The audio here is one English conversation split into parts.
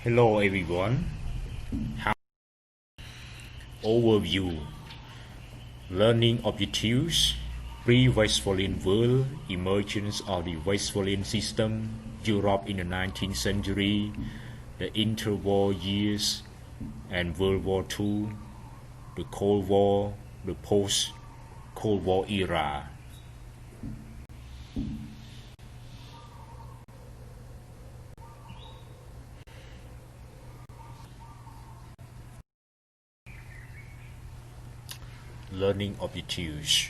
Hello everyone. How overview learning objectives pre-Westphalian world emergence of the Westphalian system Europe in the 19th century the interwar years and World War II the Cold War the post-Cold War era. Learning objectives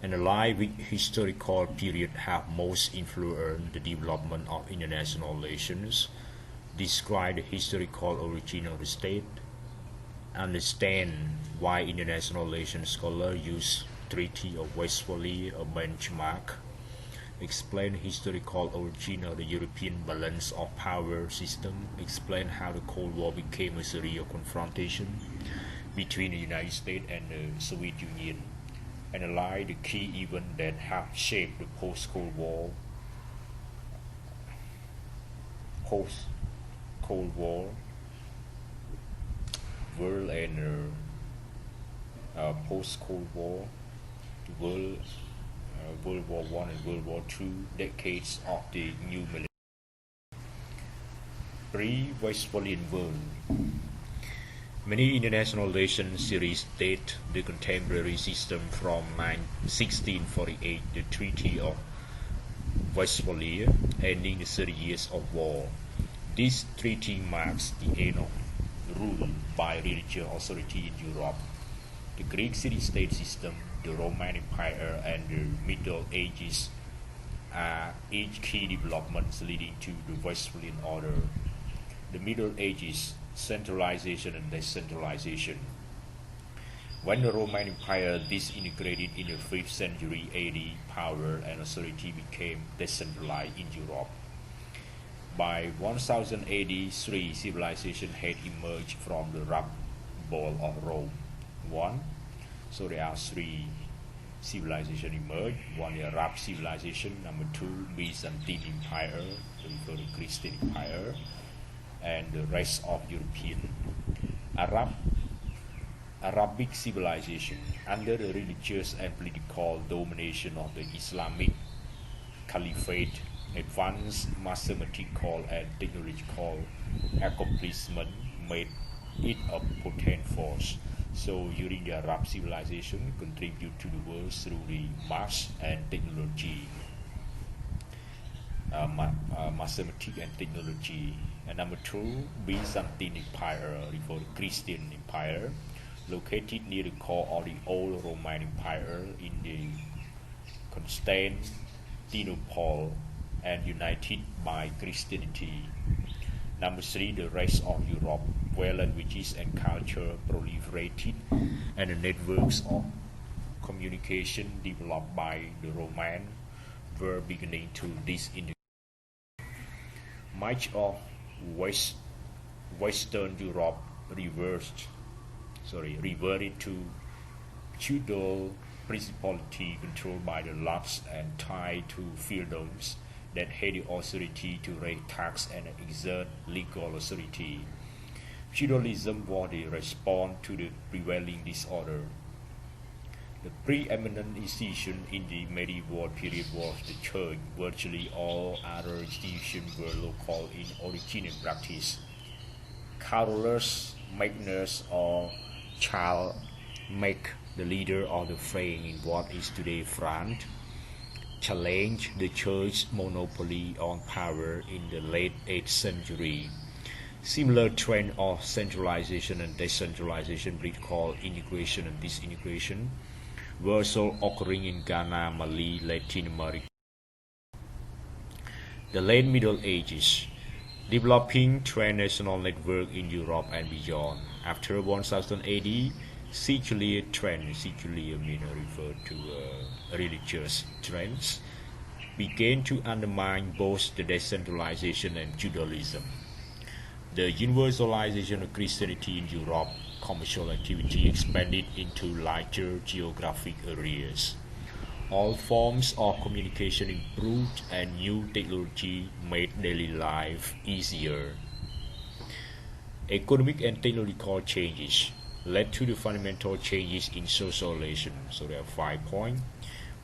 analyze which historical period have most influenced the development of international relations, describe the historical origin of the state, understand why international relations scholars use Treaty of Westphalia a benchmark, explain historical origin of the European balance of power system, explain how the Cold War became a series of confrontation between the United States and the Soviet Union, analyze the key events that have shaped the post-Cold War world and post-Cold War world, World War I and World War II, decades of the new millennium. Pre-Westphalian world. Many international relations series date the contemporary system from 1648, the Treaty of Westphalia, ending the 30 years of war. This treaty marks the end of rule by religious authority in Europe. The Greek city-state system, the Roman Empire, and the Middle Ages are each key developments leading to the Westphalian order. The Middle Ages, centralization and decentralization. When the Roman Empire disintegrated in the 5th century AD, power and authority became decentralized in Europe. By 1000 AD, three civilizations had emerged from the rubble of Rome. So there are three civilizations emerged. One is Arab civilization, number two Byzantine Empire, the Christian Empire, and the rest of European. Arabic civilization under the religious and political domination of the Islamic Caliphate, advanced mathematical and technological accomplishment made it a potent force. So during the Arab civilization contribute to the world through the math and technology, mathematics and technology. And number two, Byzantine Empire, the Christian Empire, located near the core of the old Roman Empire in the Constantinople and united by Christianity. Number three, the rest of Europe, where languages and culture proliferated and the networks of communication developed by the Romans were beginning to disintegrate. Much of Western Europe reverted to feudal principality controlled by the Lats and tied to fiefdoms that had the authority to raise tax and exert legal authority. Feudalism was the response to the prevailing disorder. The preeminent institution in the medieval period was the church. Virtually all other institutions were local in origin and practice. Carolus Magnus or Charles Mac, the leader of the Franks in what is today France, challenged the church's monopoly on power in the late 8th century. Similar trend of centralization and decentralization, political integration and disintegration, were also occurring in Ghana, Mali, Latin America. The late Middle Ages, developing transnational network in Europe and beyond. After 1000 AD, secular trends, secular means refer to religious trends, began to undermine both the decentralization and Judaism. The universalization of Christianity in Europe, commercial activity expanded into larger geographic areas. All forms of communication improved and new technology made daily life easier. Economic and technological changes led to the fundamental changes in social relations. So there are 5 points.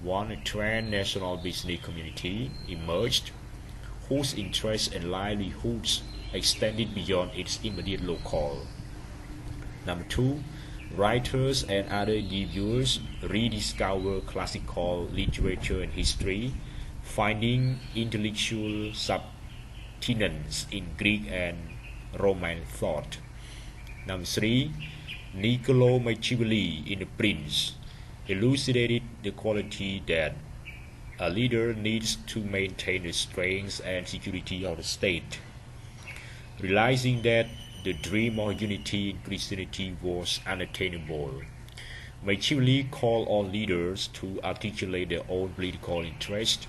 One, a transnational business community emerged whose interests and livelihoods extended beyond its immediate local. Number 2, writers and other individuals rediscover classical literature and history, finding intellectual substance in Greek and Roman thought. Number 3, Niccolo Machiavelli in The Prince elucidated the quality that a leader needs to maintain the strength and security of the state. Realizing that the dream of unity in Christianity was unattainable, Machiavelli called on leaders to articulate their own political interest.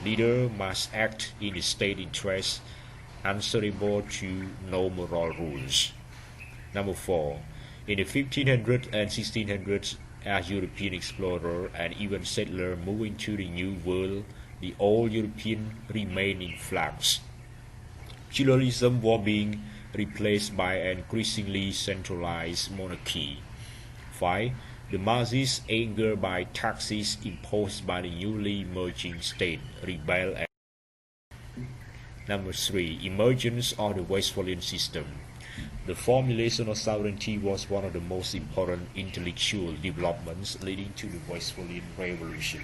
Leaders must act in the state interest, answerable to no moral rules. Number 4, in the 1500s and 1600s, as European explorer and even settler moved into the New World, the old European remained in flux. Feudalism was being replaced by an increasingly centralized monarchy. 5. The masses, angered by taxes imposed by the newly emerging state, rebelled. Number 3. Emergence of the Westphalian system. The formulation of sovereignty was one of the most important intellectual developments leading to the Westphalian Revolution.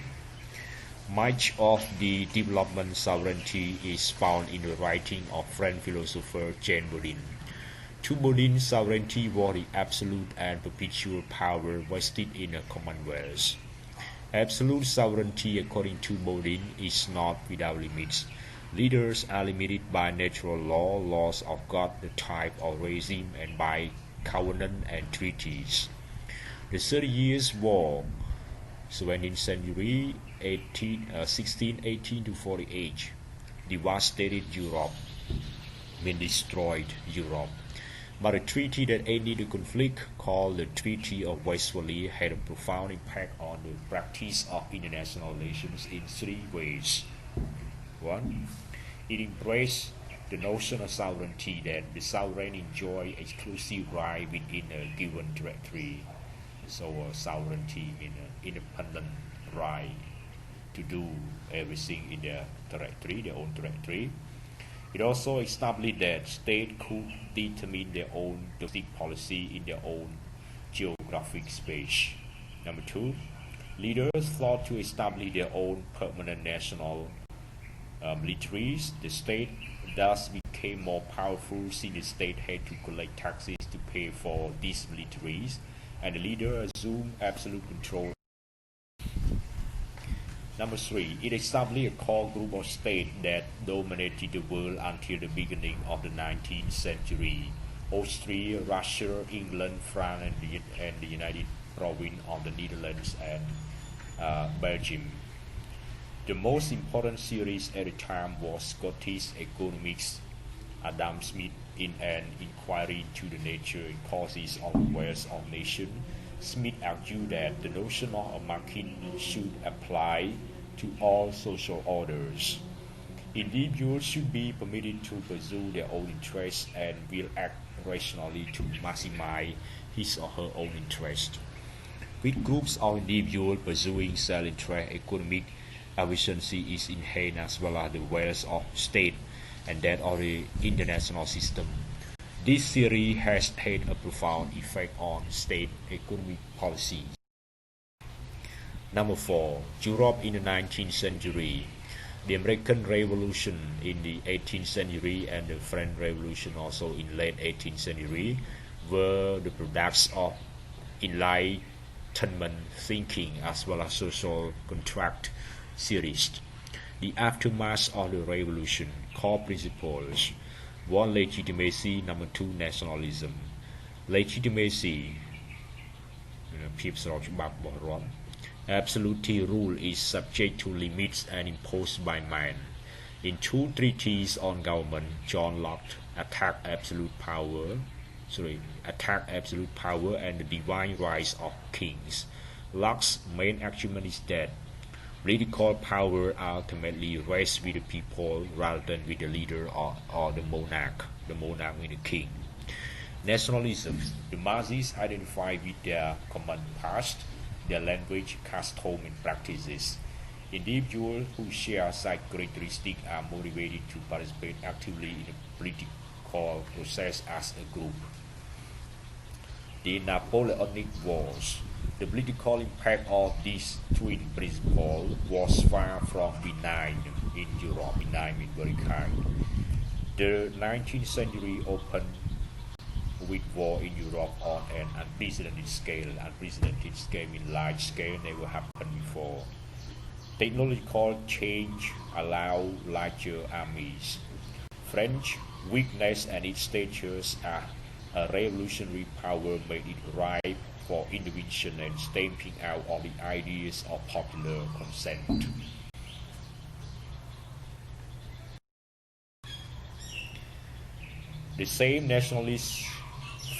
Much of the development of sovereignty is found in the writing of French philosopher Jean Bodin. To Bodin, sovereignty was the absolute and perpetual power vested in a commonwealth. Absolute sovereignty, according to Bodin, is not without limits. Leaders are limited by natural law, laws of God, the type of regime, and by covenant and treaties. The 30 Years' War, 17th century, 1618 to 48, devastated Europe, destroyed Europe. But a treaty that ended the conflict, called the Treaty of Westphalia, had a profound impact on the practice of international relations in 3 ways. 1. It embraced the notion of sovereignty, that the sovereign enjoy exclusive right within a given territory. So sovereignty means independent right to do everything in their territory, their own territory. It also established that states could determine their own domestic policy in their own geographic space. Number 2, leaders sought to establish their own permanent national militaries. The state thus became more powerful, since the state had to collect taxes to pay for these militaries, and the leader assumed absolute control. Number 3, it established a core group of states that dominated the world until the beginning of the 19th century: Austria, Russia, England, France, and the United Province of the Netherlands and Belgium. The most important series at the time was Scottish economics Adam Smith in an inquiry into the nature and causes of the wealth of nations. Smith argued that the notion of a market should apply to all social orders. Individuals should be permitted to pursue their own interests and will act rationally to maximize his or her own interest. With groups of individuals pursuing self-interest, economic efficiency is enhanced, as well as the wealth of state and that of the international system. This theory has had a profound effect on state economic policy. Number 4, Europe in the 19th century. The American Revolution in the 18th century and the French Revolution also in late 18th century were the products of Enlightenment thinking as well as social contract series. The aftermath of the revolution, core principles: 1. Legitimacy. Number 2. Nationalism. Legitimacy, absolute rule is subject to limits and imposed by man. In 2 treatises on government, John Locke attacked absolute power and the divine rights of kings. Locke's main argument is that political power ultimately rests with the people rather than with the leader or the monarch. The monarch means the king. Nationalism. The masses identify with their common past, their language, custom, and practices. Individuals who share such characteristics are motivated to participate actively in the political process as a group. The Napoleonic Wars. The political impact of these twin principles was far from benign in Europe. Benign means very kind. The 19th century opened with war in Europe on an unprecedented scale. Unprecedented scale means large scale, never happened before. Technological change allowed larger armies. French weakness and its status as a revolutionary power made it ripe for intervention and stamping out of the ideas of popular consent. The same nationalist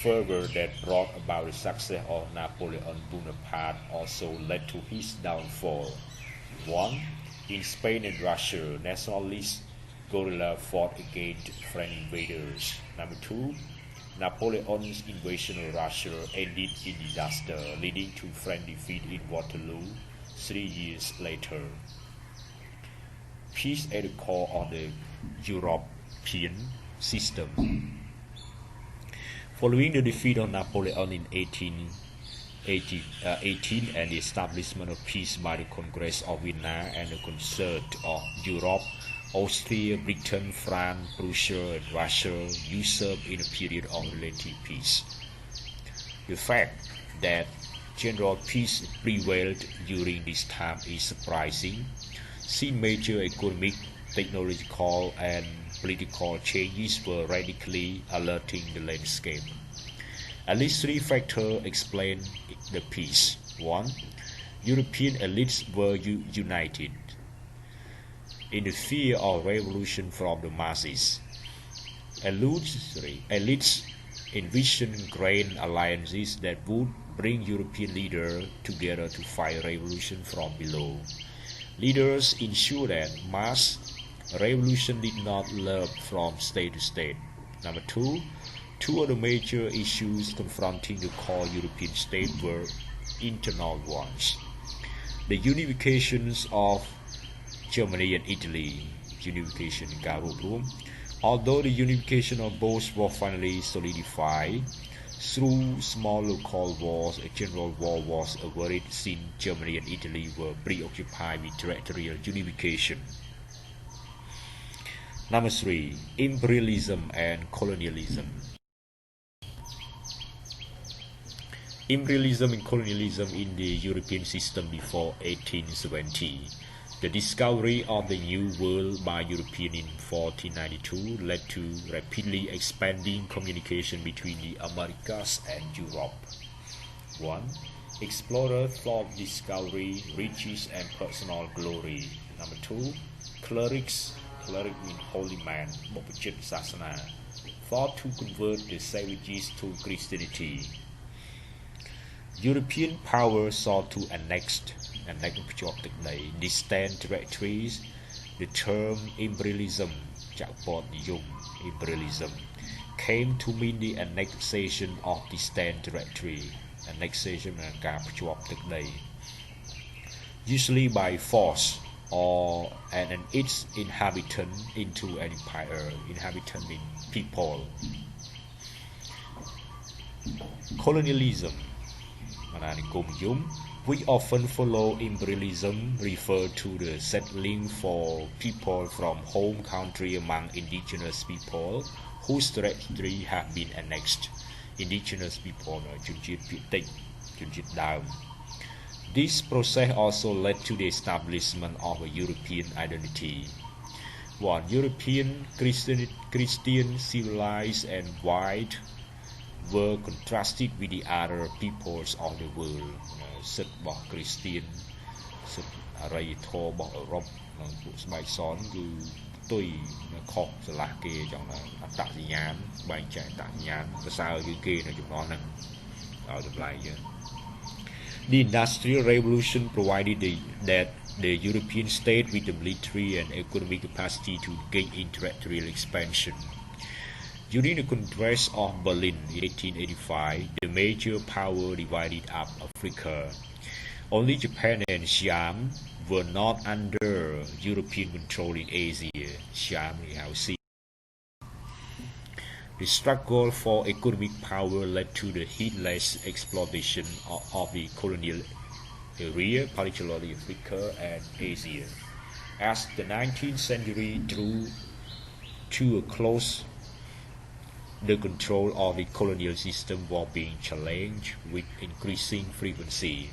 fervor that brought about the success of Napoleon Bonaparte also led to his downfall. 1. In Spain and Russia, nationalist guerrilla fought against French invaders. Number 2. Napoleon's invasion of Russia ended in disaster, leading to French defeat in Waterloo 3 years later. Peace at the core of the European system. Following the defeat of Napoleon in 1818 and the establishment of peace by the Congress of Vienna and the concert of Europe, Austria, Britain, France, Prussia, and Russia usurped in a period of relative peace. The fact that general peace prevailed during this time is surprising, since major economic, technological, and political changes were radically alerting the landscape. At least 3 factors explain the peace. 1. European elites were united in the fear of revolution from the masses. Elites envisioned grand alliances that would bring European leaders together to fight revolution from below. Leaders ensured that mass revolution did not leap from state to state. Number 2. Two of the major issues confronting the core European state were internal ones. The unifications of Germany and Italy, unification in Garurum. Although the unification of both was finally solidified, through small local wars, a general war was averted since Germany and Italy were preoccupied with territorial unification. Number 3. Imperialism and colonialism. Imperialism and colonialism in the European system before 1870. The discovery of the New World by Europeans in 1492 led to rapidly expanding communication between the Americas and Europe. 1. Explorers thought discovery, riches, and personal glory. Number 2. Clerics means holy man, thought to convert the savages to Christianity. European powers sought to annex distant territories. The term imperialism came to mean the annexation of distant territory. Annexation usually by force or its inhabitant into an empire. Inhabitant means people. Colonialism. We often follow imperialism refer to the settling for people from home country among indigenous people whose territory have been annexed. Indigenous people, This process also led to the establishment of a European identity. 1. European, Christian, civilized, and white were contrasted with the other peoples of the world. សិទ្ធិរបស់គ្រីស្ទៀនសិទ្ធិអរិយធម៌របស់អឺរ៉ុបនិងពួកស្បែកសគឺផ្ទុយខុសស្រឡះគេចឹងណាអត្តសញ្ញាណបែងចែកអត្តសញ្ញាណប្រសើរជាងគេនៅចំណោះហ្នឹងឲ្យតម្លៃយើង The Industrial Revolution provided that the European state with the military and economic capacity to engage in territorial expansion. During the Congress of Berlin in 1885, the major power divided up Africa. Only Japan and Siam were not under European control in Asia. Siam Sea. The struggle for economic power led to the heedless exploitation of the colonial area, particularly Africa and Asia. As the 19th century drew to a close, the control of the colonial system was being challenged with increasing frequency.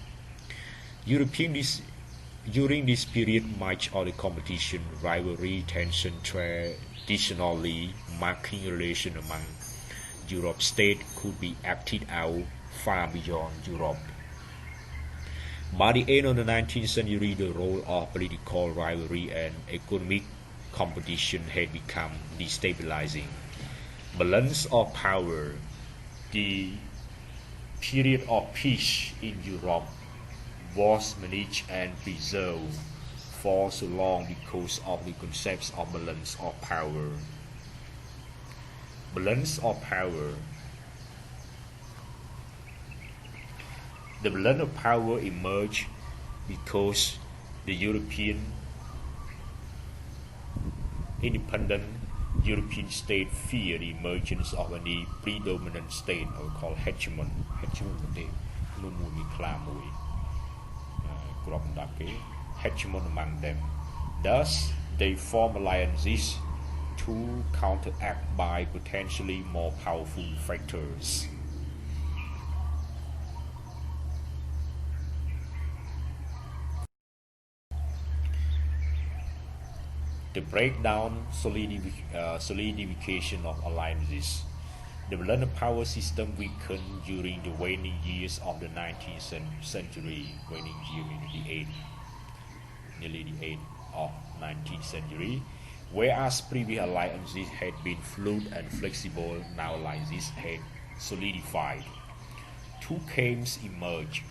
During this period, much of the competition, rivalry, tension, traditionally marking relation among Europe states could be acted out far beyond Europe. By the end of the 19th century, the role of political rivalry and economic competition had become destabilizing. Balance of power. The period of peace in Europe was managed and preserved for so long because of the concepts of balance of power. Balance of power. The balance of power emerged because the independent European state feared the emergence of any predominant state, or called hegemon. Hegemon among them. Thus, they form alliances to counteract by potentially more powerful factors. The breakdown, solidification of alliances. The balance of power system weakened during the waning years of the 19th century, waning year meaning nearly the 8th of 19th century, whereas previous alliances had been fluid and flexible, now alliances had solidified. Two camps emerged,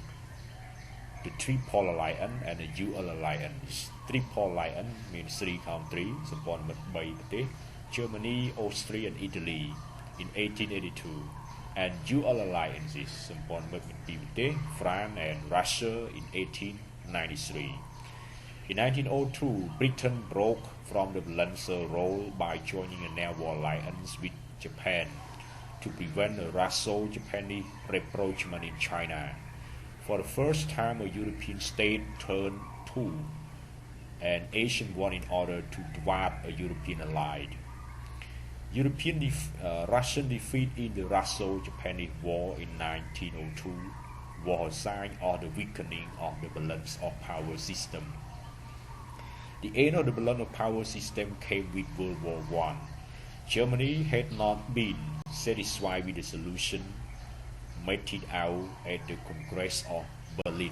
the Triple Alliance and the Dual Alliance. Triple Alliance means three countries, supported by Germany, Austria, and Italy in 1882, and Dual Alliances supported by France and Russia in 1893. In 1902, Britain broke from the balancer role by joining a naval alliance with Japan to prevent a Russo-Japanese rapprochement in China. For the first time, a European state turned to an Asian one in order to thwart a European ally. Russian defeat in the Russo-Japanese War in 1902 was a sign of the weakening of the balance of power system. The end of the balance of power system came with World War I. Germany had not been satisfied with the solution meted out at the Congress of Berlin.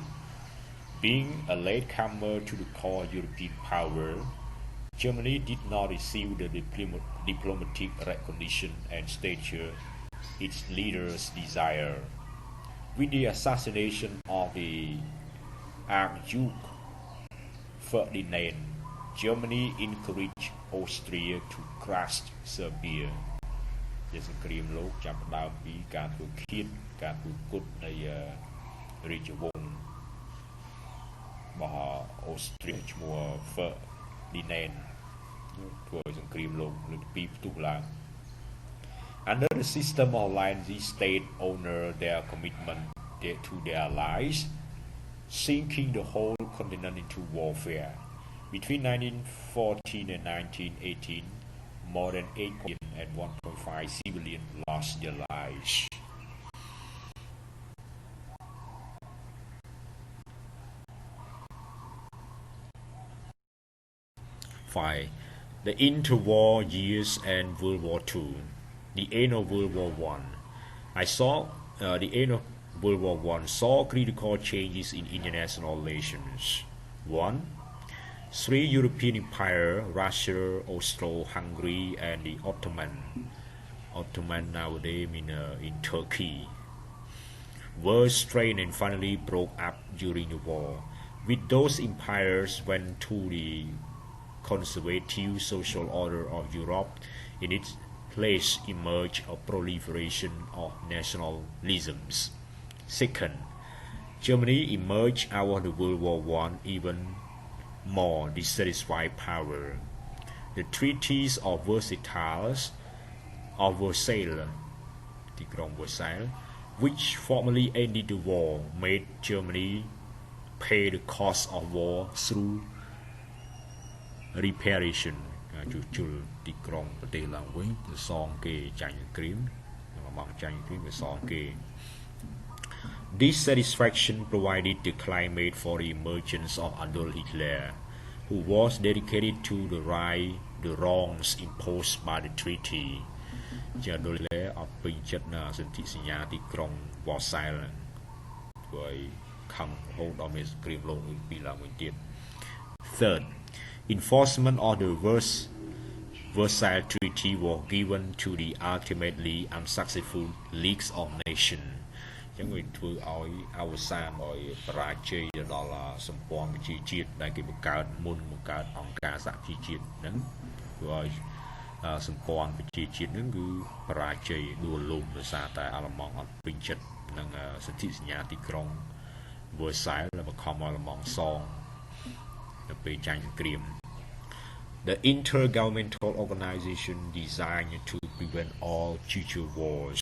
Being a latecomer to the core European power, Germany did not receive the diplomatic recognition and stature its leaders desired. With the assassination of the Archduke Ferdinand, Germany encouraged Austria to crush Serbia. ជាសង្គ្រាមលោកចាប់ផ្ដើមពីការធ្វើឃាតការធ្វើគុតនៃរាជវង្សរបស់អូស្ត្រាលីឈ្មោះ Ferdinand ធ្វើឲ្យសង្គ្រាមលោកលើកទី2ផ្ទុះឡើង Under the system of alliance, the state honor their commitment to their allies, sinking the whole continent into warfare. Between 1914 and 1918, more than 8 million and 1.5 civilians lost their lives. Five, the interwar years and World War II. The end of World War I. The end of World War I saw critical changes in international relations. 1. Three European empires, Russia, Austro-Hungary, and the Ottoman nowadays in Turkey, were strained and finally broke up during the war. With those empires went to the conservative social order of Europe. In its place emerged a proliferation of nationalisms. Second, Germany emerged out of the World War I even more dissatisfied power. The treaties of Versailles, which formally ended the war, made Germany pay the cost of war through reparation. Dissatisfaction provided the climate for the emergence of Adolf Hitler, who was dedicated to right the wrongs imposed by the treaty. Adolf Hitler អត់ពេញចិត្តនៅសន្ធិសញ្ញាទីក្រុង Versailles ធ្វើឲ្យខឹងរហូតដល់មានសង្គ្រាមលោកទី2ឡើងវិញទៀត Third, enforcement of the Versailles Treaty was given to the ultimately unsuccessful League of Nations ចឹងវាធ្វើឲ្យអវសានឲ្យបរាជ័យទៅដល់សម្ព័ន្ធប្រជាជាតិដែលគេបង្កើតមុនបង្កើតអង្គការសហប្រជាជាតិហ្នឹងធ្វើឲ្យសម្ព័ន្ធប្រជាជាតិហ្នឹងគឺបរាជ័យដួលលំដោយសារតែអាល្លឺម៉ង់អត់ពេញចិត្តនឹងសន្ធិសញ្ញាទីក្រុង Versailles ដែលបង្ខំឲ្យអាល្លឺម៉ង់សងនៅពេលចាញ់សង្គ្រាម The intergovernmental organization designed to prevent all future wars.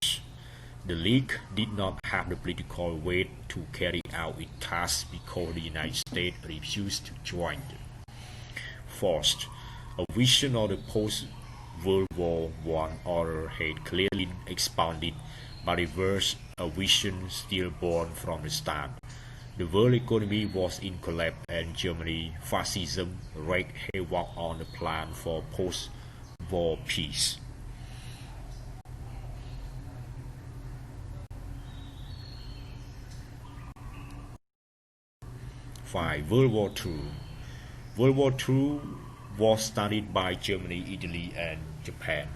The League did not have the political weight to carry out its task because the United States refused to join. Fourth, a vision of the post-World War I order had clearly expounded, but it was a vision still born from the start. The world economy was in collapse and Germany fascism wreaked havoc on the plan for post-war peace. 5. World War II. World War II was started by Germany, Italy, and Japan.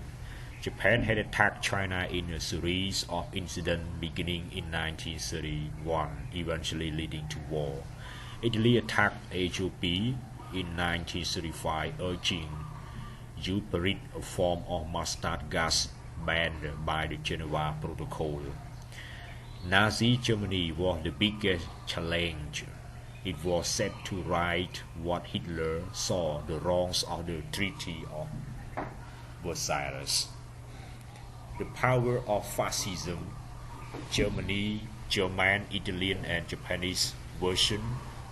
Japan had attacked China in a series of incidents beginning in 1931, eventually leading to war. Italy attacked Ethiopia in 1935, urging Euperid, a form of mustard gas banned by the Geneva Protocol. Nazi Germany was the biggest challenge. It was set to right what Hitler saw the wrongs of the Treaty of Versailles. The power of fascism, German, Italian, and Japanese version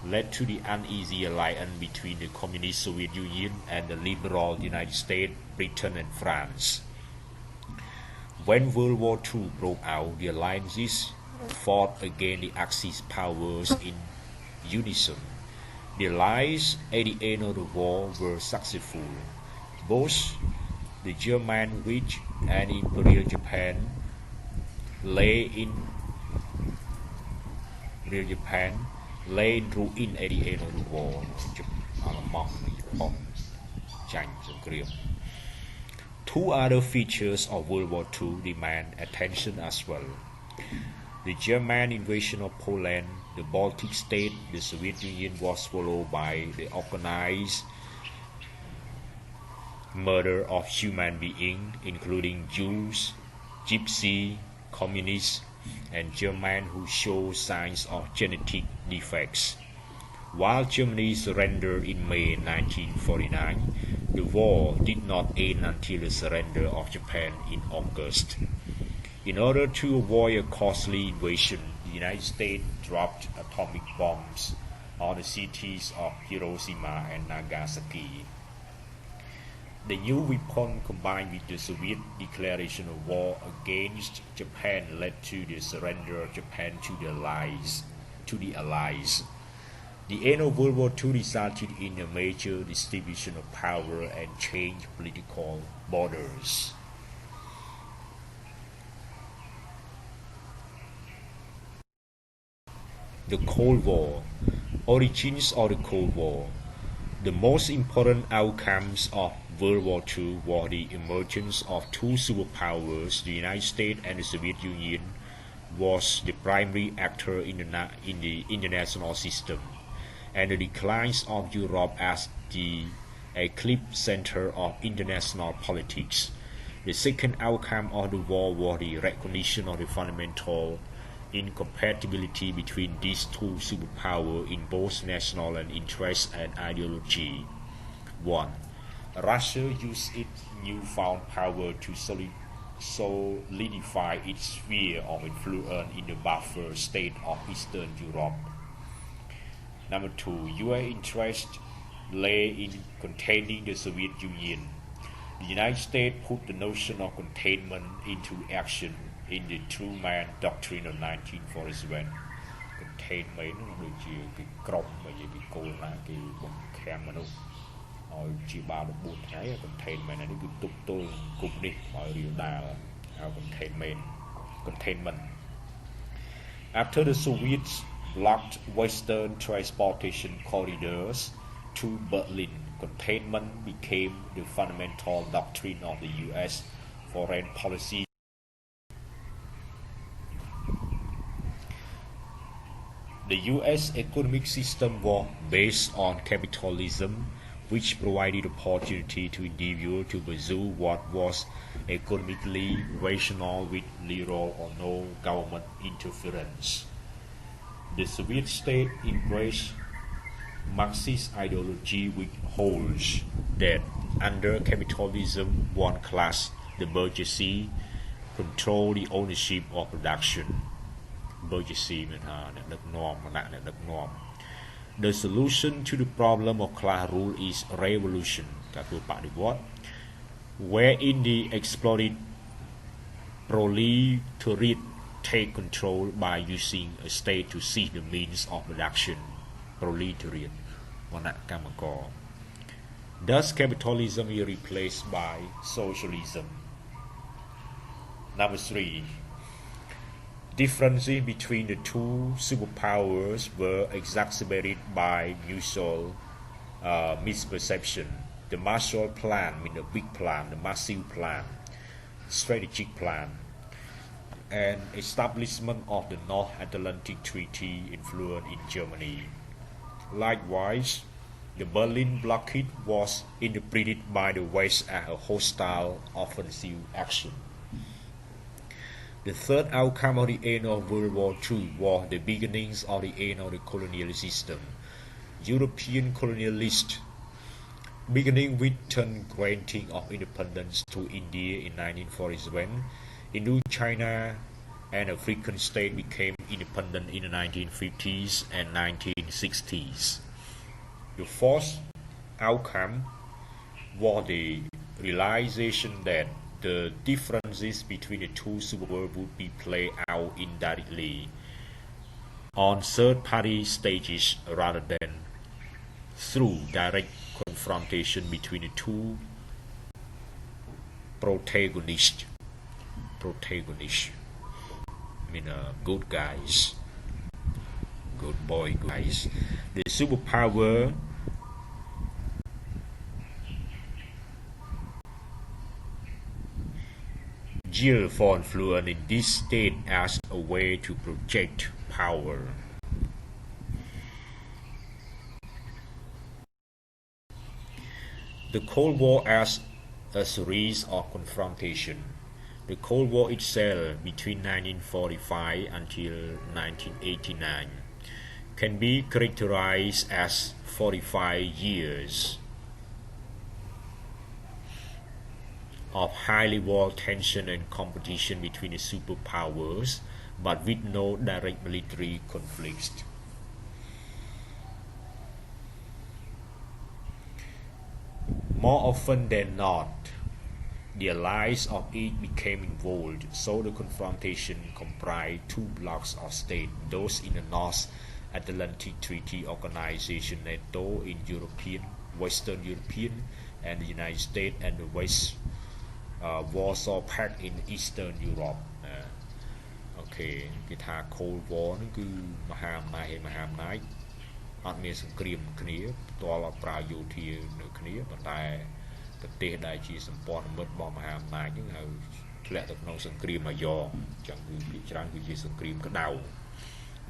led to the uneasy alliance between the Communist Soviet Union and the liberal United States, Britain, and France. When World War II broke out, the alliances fought against the Axis powers in unison. The allies at the end of the war were successful. Both the German Reich and Imperial Japan lay in ruin at the end of the war. Two other features of World War II demand attention as well. The German invasion of Poland, the Baltic States, the Soviet Union was followed by the organized murder of human beings, including Jews, Gypsies, Communists, and Germans who show signs of genetic defects. While Germany surrendered in May 1949, the war did not end until the surrender of Japan in August. In order to avoid a costly invasion, the United States dropped atomic bombs on the cities of Hiroshima and Nagasaki. The new weapon combined with the Soviet declaration of war against Japan led to the surrender of Japan to the Allies. The end of World War II resulted in a major distribution of power and changed political borders. The Cold War. Origins of the Cold War. The most important outcomes of World War II were the emergence of two superpowers. The United States and the Soviet Union was the primary actor in the international system, and the decline of Europe as the eclipse center of international politics. The second outcome of the war was the recognition of the fundamental incompatibility between these two superpowers in both national interest and ideology. 1. Russia used its newfound power to solidify its sphere of influence in the buffer state of Eastern Europe. Number 2. U.S. interest lay in containing the Soviet Union. The United States put the notion of containment into action in the Truman Doctrine of 1947. Containment ដូចជាពីក្រុមមកនិយាយពីគោលណាគេបង្ខាំងមនុស្សឲ្យជាបាល់14ថ្ងៃ containment នេះគឺទប់ទល់គុំនេះឲ្យរាលដាល containment. After the Soviets blocked Western transportation corridors to Berlin, containment became the fundamental doctrine of the U.S. foreign policy. The U.S. economic system was based on capitalism, which provided opportunity to individuals to pursue what was economically rational with little or no government interference. The Soviet state embraced Marxist ideology, which holds that under capitalism, one class, the bourgeoisie, control the ownership of production. Bourgeoisie មានថាអ្នកដឹកនាំគណៈអ្នកដឹកនាំ The solution to the problem of class rule is revolution ការធ្វើបដិវត្តន៍ wherein the exploited proletariat take control by using a state to seize the means of production. Proletariat វណ្ណៈកម្មករ Thus capitalism is replaced by socialism. Number 3. Differences between the two superpowers were exacerbated by mutual misperception. The Marshall Plan, the big plan, the massive plan, strategic plan, and establishment of the North Atlantic Treaty influence in Germany. Likewise, the Berlin blockade was interpreted by the West as a hostile offensive action. The third outcome of the end of World War II was the beginnings of the end of the colonial system. European colonialists, beginning with the granting of independence to India in 1947, Indochina and African states became independent in the 1950s and 1960s. The fourth outcome was the realization that the differences between the two superpowers would be played out indirectly on third-party stages rather than through direct confrontation between the two protagonists. I mean, good guys, good boy guys. The superpower yield for influence in this state as a way to project power. The Cold War as a series of confrontation. The Cold War itself, between 1945 until 1989, can be characterized as 45 years of high-level tension and competition between the superpowers, but with no direct military conflicts. More often than not, the allies of each became involved, so the confrontation comprised two blocks of states, those in the North Atlantic Treaty Organization NATO in Western European, and the United States and the West Warsaw Pact in Eastern Europe. អូខេគេថា Cold War ហ្នឹងគឺមហាអំណាចអត់មានសង្គ្រាមគ្នាផ្ទាល់អត់ប្រើយោធានៅគ្នាប៉ុន្តែប្រទេសដែលជាសម្ព័ន្ធមិត្តរបស់មហាអំណាចហ្នឹងហើយធ្លាក់ទៅក្នុងសង្គ្រាមអាយ៉ងអញ្ចឹងគឺភាគច្រើនគឺជាសង្គ្រាមក្តៅ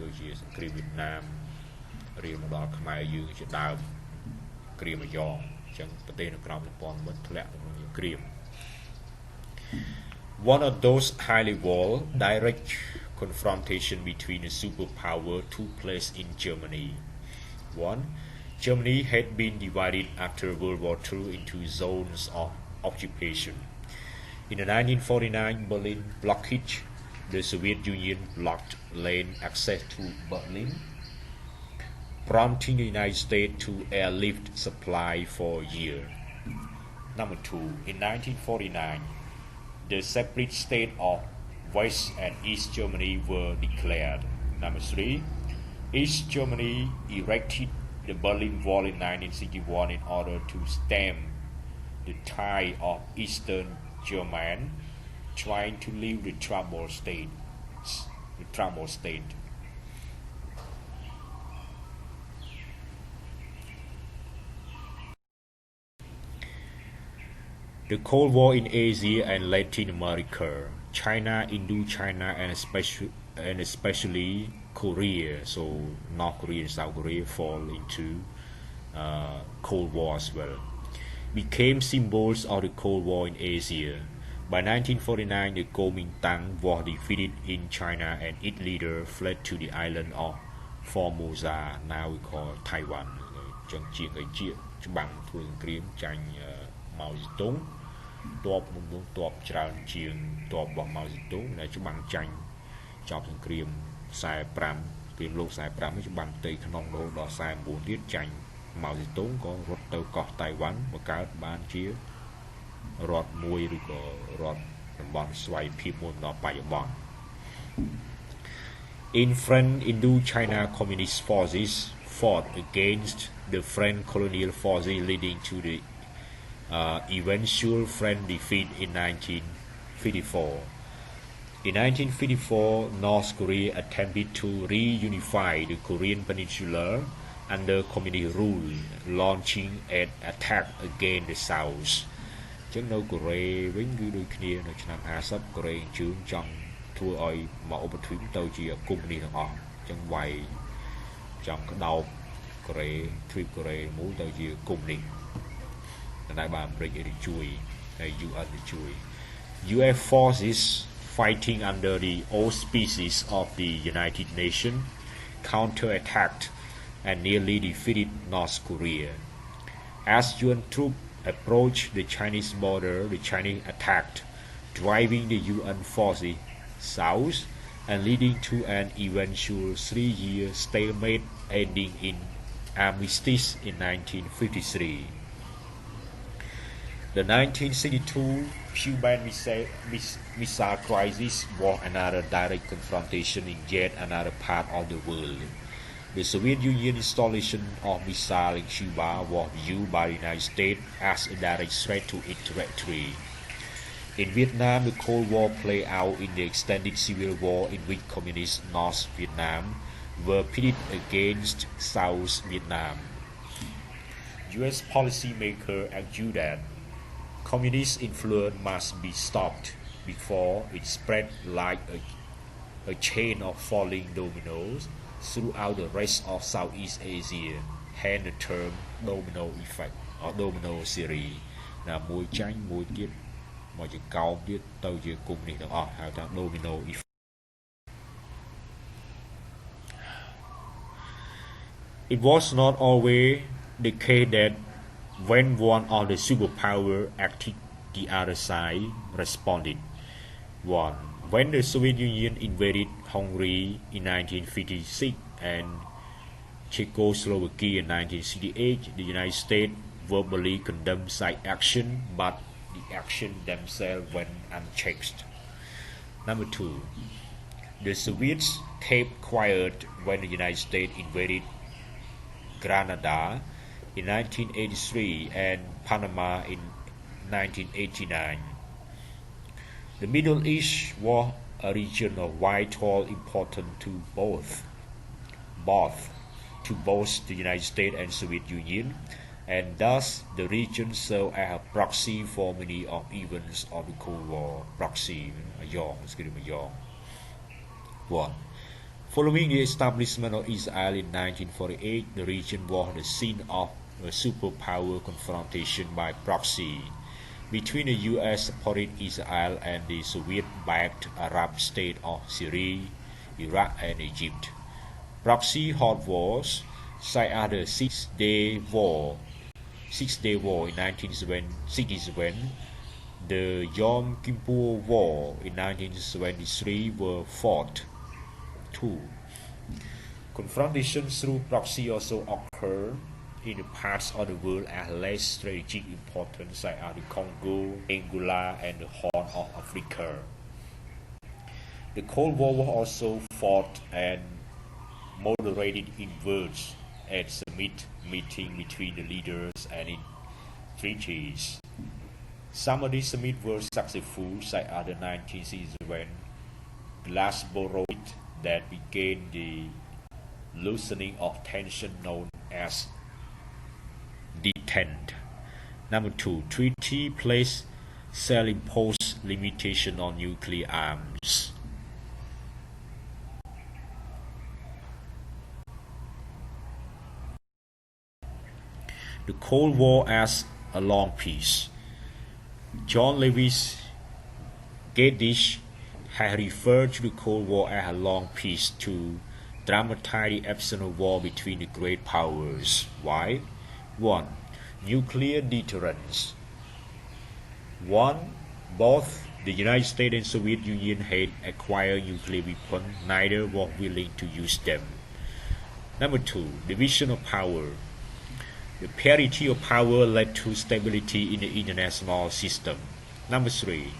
ដូចជាសង្គ្រាមវៀតណាមរៀងមកដល់ខ្មែរយើងជាដើមគ្រាមអាយ៉ងអញ្ចឹងប្រទេសនៅក្រោមសម្ព័ន្ធមិត្តធ្លាក់ទៅក្នុងសង្គ្រាម One of those highly wall direct confrontation between a superpower took place in Germany. 1. Germany had been divided after World War II into zones of occupation. In the 1949 Berlin blockage, the Soviet Union blocked land access to Berlin, prompting the United States to airlift supply for a year. Number 2. In 1949, the separate state of West and East Germany were declared. Number 3. East Germany erected the Berlin Wall in 1961 in order to stem the tide of Eastern Germans trying to leave the troubled state. The Cold War in Asia and Latin America, China, Indochina, and especially Korea, so North Korea and South Korea fall into Cold War as well, became symbols of the Cold War in Asia. By 1949, the Kuomintang was defeated in China and its leader fled to the island of Formosa, now we call Taiwan. ចឹងជាងជាច្បាំងធ្វើសង្គ្រាមចាញ់ម៉ៅសេតុងទ័ពនោះទ័ពច្រើនជាងទ័ពរបស់ម៉ៅសេតុងដែលច្បាំងចាញ់ចប់សង្គ្រាម45ពេលលោក45ច្បាំងផ្ទៃក្នុងរហូតដល់49ទៀតចាញ់ម៉ៅសេតុងក៏រត់ទៅកោះតៃវ៉ាន់បង្កើតបានជារដ្ឋមួយឬក៏រដ្ឋតំបន់ស្វ័យភាពមួយដល់បច្ចុប្បន្ន In French Indochina Communist forces fought against the French colonial forces leading to the eventual French defeat in 1954. In 1954, North Korea attempted to reunify the Korean peninsula under communist rule, launching an attack against the South. ចឹងនៅកូរ៉េវិញគឺដូចគ្នានៅឆ្នាំ50កូរ៉េជឿនចង់ធ្វើឲ្យមកឧបទ្វីបទៅជាកុម្មុយនីសទាំងអស់ចឹងវាយចង់ក្តោបកូរ៉េទ្វីបកូរ៉េមួយទៅជាកុម្មុយនីសតែបានអាមេរិកឲ្យជួយហើយ US ទៅជួយ US forces fighting under the auspices of the United Nations counterattacked and nearly defeated North Korea. As UN troops approached the Chinese border, the Chinese attacked, driving the UN forces south and leading to an eventual 3-year stalemate ending in armistice in 1953. The 1962 Cuban Missile Crisis was another direct confrontation in yet another part of the world. The Soviet Union installation of missiles in Cuba was viewed by the United States as a direct threat to its territory. In Vietnam, the Cold War played out in the extended civil war in which communist North Vietnam were pitted against South Vietnam. U.S. policymakers argued that communist influence must be stopped before it spread like a chain of falling dominoes throughout the rest of Southeast Asia, hence the term domino effect or domino theory ណាមួយចាញ់មួយទៀតមកជាកោបទៀតទៅជាគុំនេះទាំងអស់ហៅថា domino effect. It was not always the case that when one of the superpower acted, the other side responded. 1. When the Soviet Union invaded Hungary in 1956 and Czechoslovakia in 1968, the United States verbally condemned side action, but the action themselves went unchecked. Number 2. The Soviets kept quiet when the United States invaded Grenada in 1983 and Panama in 1989. The Middle East was a region of vital importance to both the United States and Soviet Union, and thus the region served as a proxy for many of events of the Cold War. Proxy, 1. Following the establishment of Israel in 1948, the region was the scene of a superpower confrontation by proxy. between the US-supported Israel and the Soviet-backed Arab states of Syria, Iraq, and Egypt. Proxy hot wars, such as the Six-Day War in 1967, the Yom Kippur War in 1973 were fought too. Confrontations through proxy also occur in the parts of the world at less strategic importance, such as the Congo, Angola, and the Horn of Africa. The Cold War was also fought and moderated in words at summit meeting between the leaders and in treaties. Some of these summits were successful, such as the 1961 Glasgow that began the loosening of tension known as detent. Number 2, treaty placed self-imposed limitation on nuclear arms. The Cold War as a long peace. John Lewis Geddes has referred to the Cold War as a long peace to dramatize the absence of war between the great powers. Why? 1. Nuclear deterrence. 1. Both the United States and Soviet Union had acquired nuclear weapons, neither was willing to use them. Number 2. Division of power. The parity of power led to stability in the international system. Number 3.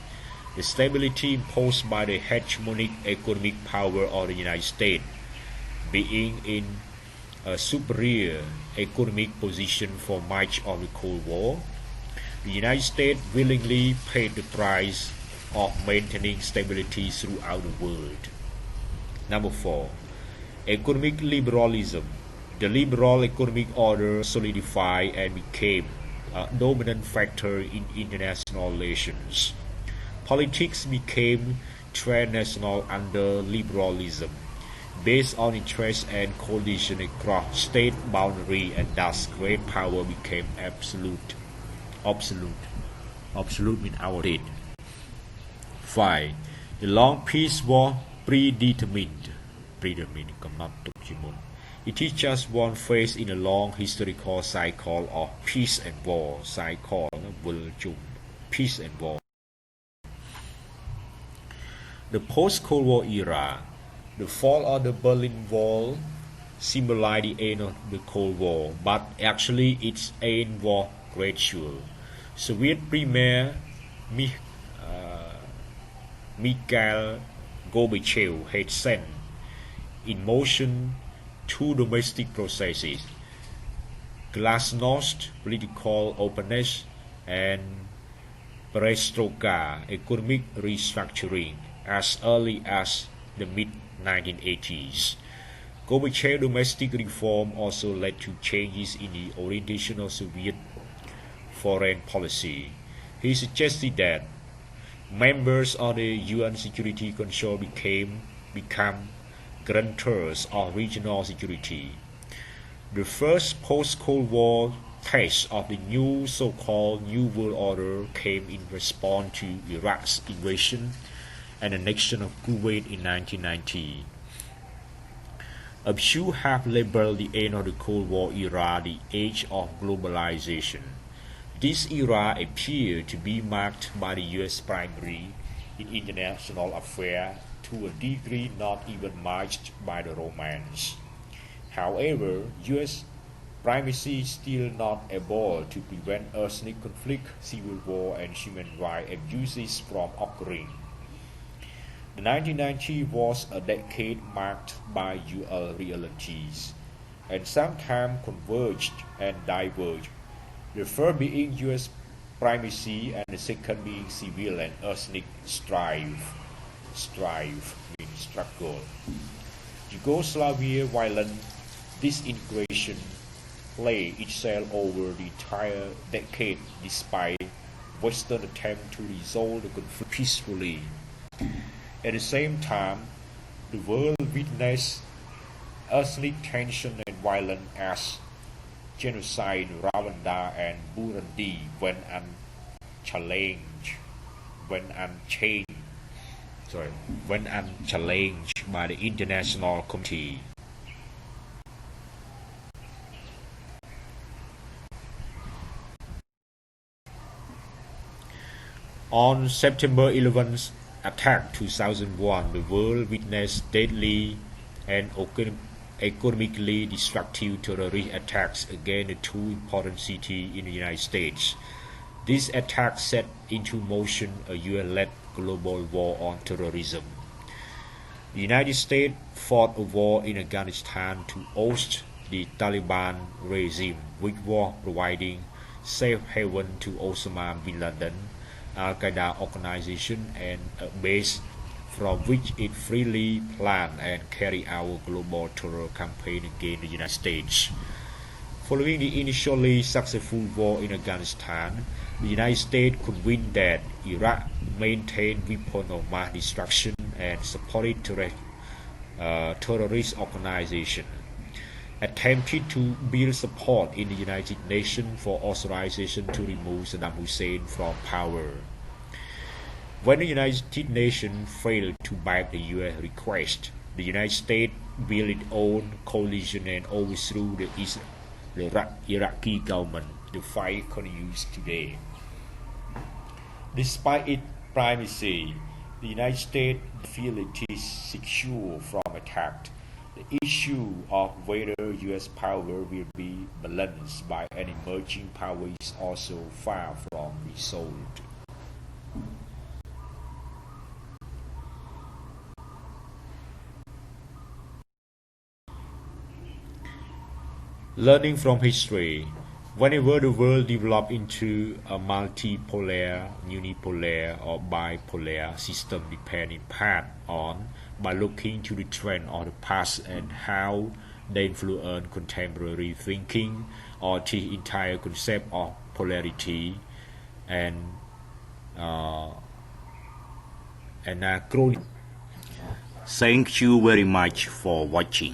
The stability imposed by the hegemonic economic power of the United States, being in a superior economic position for much of the Cold War. The United States willingly paid the price of maintaining stability throughout the world. Number 4. Economic liberalism. The liberal economic order solidified and became a dominant factor in international relations. Politics became transnational under liberalism, based on interest and coalition across state boundary, and thus great power became absolute. Absolute means our state. 5. The long peace was predetermined. It is just one phase in a long historical cycle of peace and war. Peace and war. The post-Cold War era. The fall of the Berlin Wall symbolized the end of the Cold War, but actually its end was gradual. Soviet Premier Mikhail Gorbachev had set in motion two domestic processes: glasnost, political openness, and perestroika, economic restructuring, as early as the mid-1980s. Gorbachev's domestic reform also led to changes in the orientation of Soviet foreign policy. He suggested that members of the UN Security Council become guarantors of regional security. The first post-Cold War test of the new so-called New World Order came in response to Iraq's invasion and annexion of Kuwait in 1990. A few have labeled the end of the Cold War era the age of globalization. This era appeared to be marked by the U.S. primary in international affairs to a degree not even matched by the Romans. However, U.S. primacy is still not able to prevent ethnic conflict, civil war, and human rights abuses from occurring. The 1990s was a decade marked by dual realities, and sometimes converged and diverged. The first being U.S. primacy, and the second being civil and ethnic strife means struggle. Yugoslavia violent disintegration played itself over the entire decade despite Western attempts to resolve the conflict peacefully. At the same time, the world witnessed ethnic tension and violence as genocide in Rwanda and Burundi went unchallenged when unchallenged by the international community. On September 11th attack 2001, the world witnessed deadly and economically destructive terrorist attacks against the two important cities in the United States. This attack set into motion a US-led global war on terrorism. The United States fought a war in Afghanistan to oust the Taliban regime, which was providing safe haven to Osama bin Laden, Al-Qaeda organization, and a base from which it freely planned and carried out a global terror campaign against the United States. Following the initially successful war in Afghanistan, the United States could win that Iraq maintained weapons of mass destruction and supported terrorist organizations, attempted to build support in the United Nations for authorization to remove Saddam Hussein from power. When the United Nations failed to back the U.S. request, the United States built its own coalition and overthrew the Iraqi government. The fight continues today. Despite its primacy, the United States feels it is secure from attack. The issue of whether U.S. power will be balanced by an emerging power is also far from resolved. Learning from history, whenever the world developed into a multipolar, unipolar, or bipolar system depends in part on by looking to the trend of the past and how they influence contemporary thinking or the entire concept of polarity and anachronism. Thank you very much for watching.